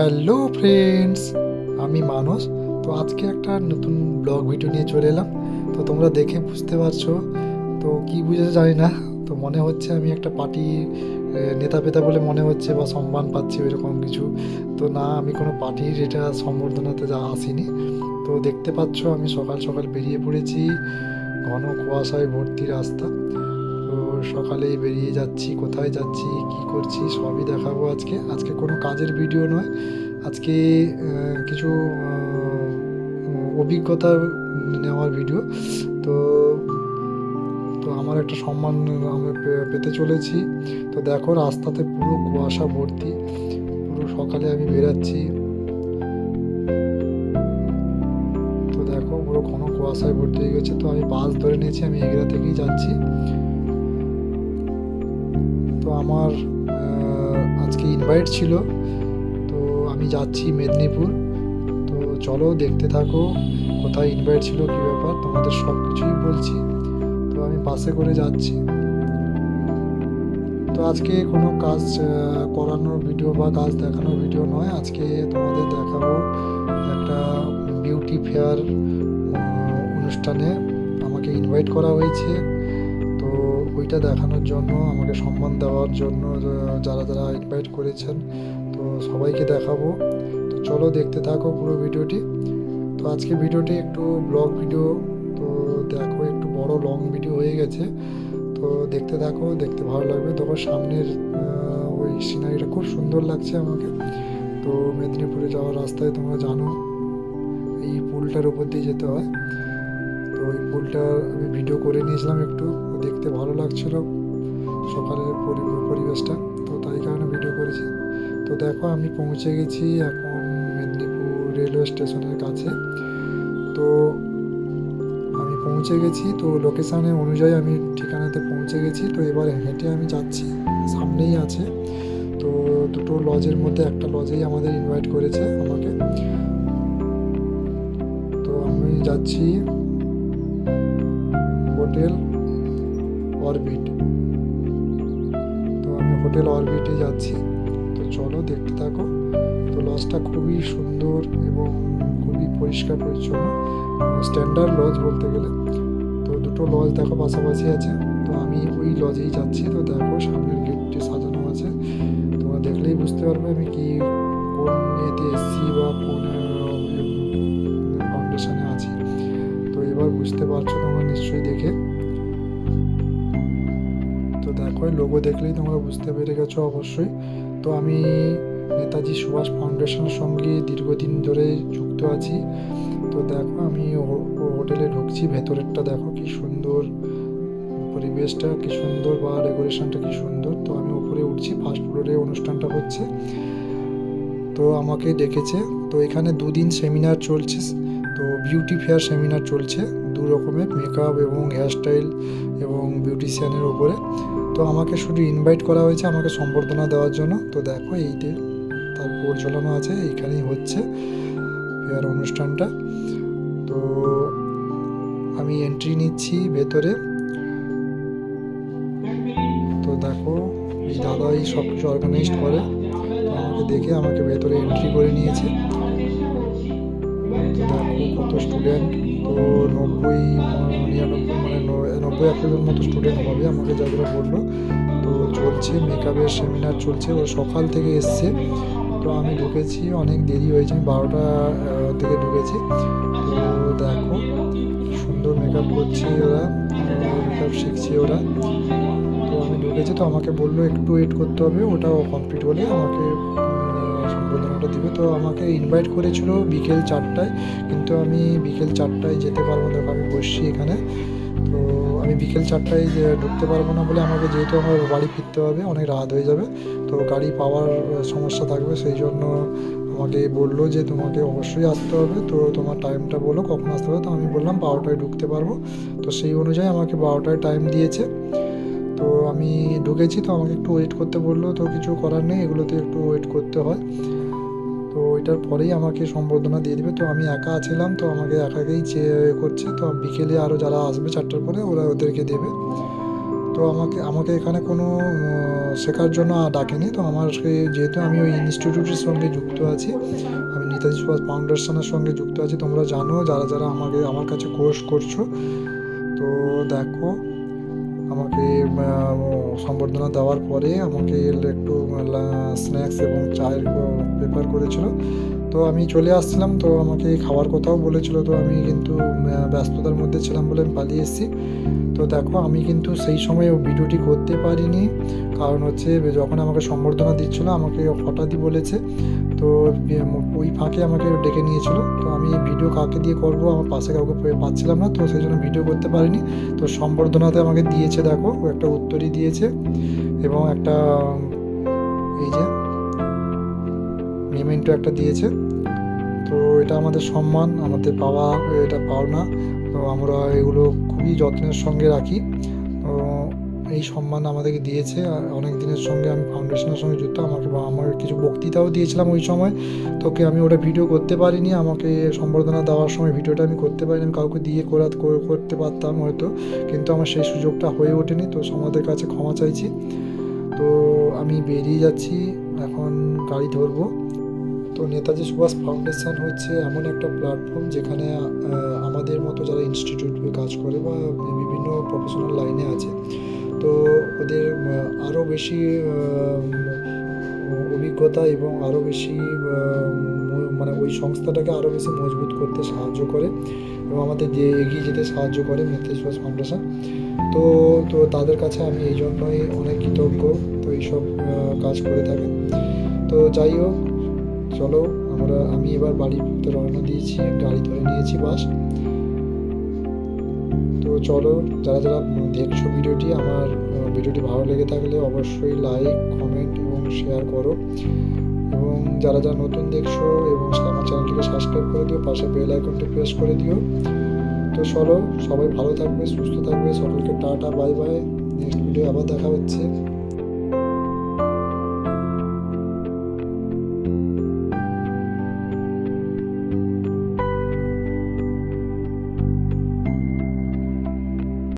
Hello friends, আমি মানস। তো আজকে একটা নতুন ব্লগ ভিডিও নিয়ে চলে এলাম। তো তোমরা দেখে বুঝতে পারছো, তো কি বুঝেছো জানি না। তো মনে হচ্ছে আমি একটা পার্টি নেতা পেতা বলে মনে হচ্ছে, বা সম্মান পাচ্ছি ওইরকম কিছু। তো না, আমি কোনো পার্টির এটা সম্বর্ধনাতে আসিনি। তো দেখতে পাচ্ছ আমি সকাল সকাল বেরিয়ে পড়েছি, ঘন কুয়াশায় ভর্তি রাস্তা। তো সকালেই বেরিয়ে যাচ্ছি, কোথায় যাচ্ছি কি করছি সবই দেখাবো আজকে। আজকে কোনো কাজের ভিডিও নয়, আজকে কিছু অভিজ্ঞতা নেওয়ার ভিডিও। তো তো আমার একটা সম্মান আমি পেতে চলেছি। তো দেখো রাস্তাতে পুরো কুয়াশা ভর্তি, পুরো সকালে আমি বেরাচ্ছি। তো দেখো পুরো ঘন কুয়াশায় ভর্তি হয়ে গেছে। তো আমি বাস ধরে নিয়েছি, আমি এগরা থেকেই যাচ্ছি। তো আমার আজকে ইনভাইট ছিল, তো আমি যাচ্ছি মেদিনীপুর। তো চলো দেখতে থাকো, কোথায় ইনভাইট ছিল, কী ব্যাপার, তোমাদের সব কিছুই বলছি। তো আমি বাসে করে যাচ্ছি। তো আজকে কোনো কাজ করানোর ভিডিও বা কাজ দেখানোর ভিডিও নয়, আজকে তোমাদের দেখাবো একটা বিউটি ফেয়ার অনুষ্ঠানে আমাকে ইনভাইট করা হয়েছে। তো ওইটা দেখানোর জন্য, আমাকে সম্মান দেওয়ার জন্য যারা যারা ইনভাইট করেছেন, তো সবাইকে দেখাবো। তো চলো দেখতে থাকো পুরো ভিডিওটি। তো আজকে ভিডিওটি একটু ব্লগ ভিডিও, তো দেখো একটু বড় লং ভিডিও হয়ে গেছে। তো দেখতে থাকো, দেখতে ভালো লাগবে। তখন সামনের ওই সিনারিটা খুব সুন্দর লাগছে আমাকে। তো মেদিনীপুরে যাওয়ার রাস্তায় তোমরা জানো এই পুলটার উপর দিয়ে যেতে হয়। তো ওই পুলটা আমি ভিডিও করে নিয়েছিলাম একটু, দেখতে ভালো লাগছিল সকালের পরিবেশটা, তো তাই কারণে ভিডিও করেছি। তো দেখো আমি পৌঁছে গেছি এখন মেদিনীপুর রেলওয়ে স্টেশনের কাছে। তো আমি পৌঁছে গেছি, তো লোকেশানে অনুযায়ী আমি ঠিকানাতে পৌঁছে গেছি। তো এবার হেঁটে আমি যাচ্ছি, সামনেই আছে। তো দুটো লজের মধ্যে একটা লজেই আমাদের ইনভাইট করেছে আমাকে। তো আমি যাচ্ছি হোটেল অরবিট। তো আমি হোটেল অরবিটে যাচ্ছি। তো চলো দেখতে থাকো। তো লজটা খুবই সুন্দর এবং খুবই পরিষ্কার পরিচ্ছন্ন, স্ট্যান্ডার্ড লজ বলতে গেলে। তো দুটো লজ দেখো পাশাপাশি আছে, তো আমি ওই লজেই যাচ্ছি। তো দেখো সামনের গেটটি সাজানো আছে, তোমরা দেখলেই বুঝতে পারবে আমি কি কোন এতে এসছি বা কোন ফাউন্ডেশনে আছি। তো এবার বুঝতে পারছো তোমরা নিশ্চয়ই দেখে। তো দেখো লোগো দেখলেই তোমরা বুঝতে পেরে গেছো অবশ্যই। তো আমি নেতাজি সুভাষ ফাউন্ডেশনের সঙ্গে দীর্ঘদিন ধরে যুক্ত আছি। তো দেখো আমি হোটেলে ঢুকছি, ভেতরেরটা দেখো কি সুন্দর, পরিবেশটা কি সুন্দর বা ডেকোরেশনটা কি সুন্দর। তো আমি উপরে উঠছি, ফার্স্ট ফ্লোরে অনুষ্ঠানটা হচ্ছে। তো আমাকে ডেকেছে। তো এখানে দুদিন সেমিনার চলছে, তো বিউটি ফেয়ার সেমিনার চলছে, দু রকমের মেকআপ এবং হেয়ারস্টাইল এবং বিউটিশিয়ানের উপরে। তো আমাকে শুধু ইনভাইট করা হয়েছে আমাকে সম্বর্ধনা দেওয়ার জন্য। তো দেখো এইতে তার বোর্ড ঝোলানো আছে, এইখানেই হচ্ছে ফেয়ার অনুষ্ঠানটা। তো আমি এন্ট্রি নিচ্ছি ভেতরে। তো দেখো এই দাদা এই সব কিছু অর্গানাইজ করে, তো আমাকে দেখে আমাকে ভেতরে এন্ট্রি করে নিয়েছে। তো দেখো কত স্টুডেন্ট, তো 90-99 মানে 90-100 মতো স্টুডেন্ট হবে আমাকে যারা বললো। তো চলছে মেকআপের সেমিনার চলছে, ও সকাল থেকে এসছে। তো আমি ঢুকেছি, অনেক দেরি হয়েছে, আমি 12টা থেকে ঢুকেছি। তো দেখো সুন্দর মেকআপ করছে ওরা, মেকআপ শিখছে ওরা। তো আমি ঢুকেছি, তো আমাকে বললো একটু ওয়েট করতে হবে, ওটাও কমপ্লিট হলে আমাকে সম্বোধনাটা দিবে। তো আমাকে ইনভাইট করেছিল বিকেল 4টায়, কিন্তু আমি বিকেল 4টায় যেতে পারবো না, আমি বসছি এখানে। তো আমি বিকেল 4টায় ঢুকতে পারবো না বলে, আমাকে যেহেতু আমার বাড়ি ফিরতে হবে, অনেক রাত হয়ে যাবে, তো গাড়ি পাওয়ার সমস্যা থাকবে, সেই জন্য আমাকে বললো যে তোমাকে অবশ্যই আসতে হবে। তো তোমার টাইমটা বলো কখন আসতে হবে। তো আমি বললাম 12টায় ঢুকতে পারবো। তো সেই অনুযায়ী আমাকে 12টায় টাইম দিয়েছে। তো আমি ঢুকেছি, তো আমাকে একটু ওয়েট করতে বললো, তো কিছু করার নেই, এগুলোতে একটু ওয়েট করতে হয়। তো ওইটার পরেই আমাকে সম্বর্ধনা দিয়ে দিবে। তো আমি একা ছিলাম, তো আমাকে একাকেই করছে। তো বিকেলে আরও যারা আসবে 4টার পরে ওরা ওদেরকে দেবে। তো আমাকে আমাকে এখানে কোনো শেখার জন্য ডাকেনি। তো যেহেতু আমি ওই ইনস্টিটিউটের সঙ্গে যুক্ত আছি, আমি নেতাজি সুভাষ ফাউন্ডেশনের সঙ্গে যুক্ত আছি, তোমরা জানো যারা যারা আমার কাছে কোর্স করছো। তো দেখো, আমাকে সম্বর্ধনা দেওয়ার পরে আমাকে একটু স্ন্যাক্স এবং চায়ের পেপার করেছিল। তো আমি চলে আসছিলাম, তো আমাকে খাওয়ার কথাও বলেছিল, তো আমি কিন্তু ব্যস্ততার মধ্যে ছিলাম বলে আমি পালিয়ে এসেছি। তো দেখো, আমি কিন্তু সেই সময় ভিডিওটি করতে পারিনি, কারণ হচ্ছে যখন আমাকে সম্বর্ধনা দিচ্ছিলো আমাকে হঠাৎই বলেছে। তো ওই ফাঁকে আমাকে ডেকে নিয়েছিল। তো আমি ভিডিও কাকে দিয়ে করব, আমার পাশে কাউকে পাচ্ছিলাম না, তো সেই জন্য ভিডিও করতে পারিনি। তো সম্বর্ধনাতে আমাকে দিয়েছে, দেখো ও একটা উত্তরই দিয়েছে এবং একটা এই যে মেমেন্টো একটা দিয়েছে। তো এটা আমাদের সম্মান, আমাদের পাওয়া, এটা পাওনা। তো আমরা এগুলো খুবই যত্নের সঙ্গে রাখি। তো এই সম্মান আমাদেরকে দিয়েছে। অনেক দিনের সঙ্গে আমি ফাউন্ডেশনের সঙ্গে যুক্ত। আমার কিছু বক্তৃতাও দিয়েছিলাম ওই সময়, তোকে আমি ওটা ভিডিও করতে পারিনি। আমাকে সম্বর্ধনা দেওয়ার সময় ভিডিওটা আমি করতে পারিনি, আমি কাউকে দিয়ে করতে পারতাম হয়তো, কিন্তু আমার সেই সুযোগটা হয়ে ওঠেনি। তো সমাজের কাছে ক্ষমা চাইছি। তো আমি বেরিয়ে যাচ্ছি, এখন গাড়ি ধরবো। তো নেতাজি সুভাষ ফাউন্ডেশন হচ্ছে এমন একটা প্ল্যাটফর্ম যেখানে আমাদের মতো যারা ইনস্টিটিউটে কাজ করে বা বিভিন্ন প্রফেশনাল লাইনে আছে, তো ওদের আরও বেশি অভিজ্ঞতা এবং আরও বেশি মানে ওই সংস্থাটাকে আরও বেশি মজবুত করতে সাহায্য করে এবং আমাদের এগিয়ে যেতে সাহায্য করে নেতাজি সুভাষ ফাউন্ডেশন। তো তো তাদের কাছে আমি এই জন্যই অনেক কৃতজ্ঞ। তো এইসব কাজ করে থাকে। তো যাই হোক, চলো আমি এবার বাড়িতে রওনা দিয়েছি, গাড়ি ধরে নিয়েছি, বাস। তো চলো, যারা যারা দেখছো ভিডিওটি, আমার ভিডিওটি ভালো লেগে থাকলে অবশ্যই লাইক, কমেন্ট এবং শেয়ার করো, এবং যারা যারা নতুন দেখছো এবং আমার চ্যানেলটিকে সাবস্ক্রাইব করে দিও, পাশে বেল আইকনটি প্রেস করে দিও। তো চলো, সবাই ভালো থাকবে, সুস্থ থাকবে, সকলকে tata, bye bye. Next video আবার দেখা হচ্ছে।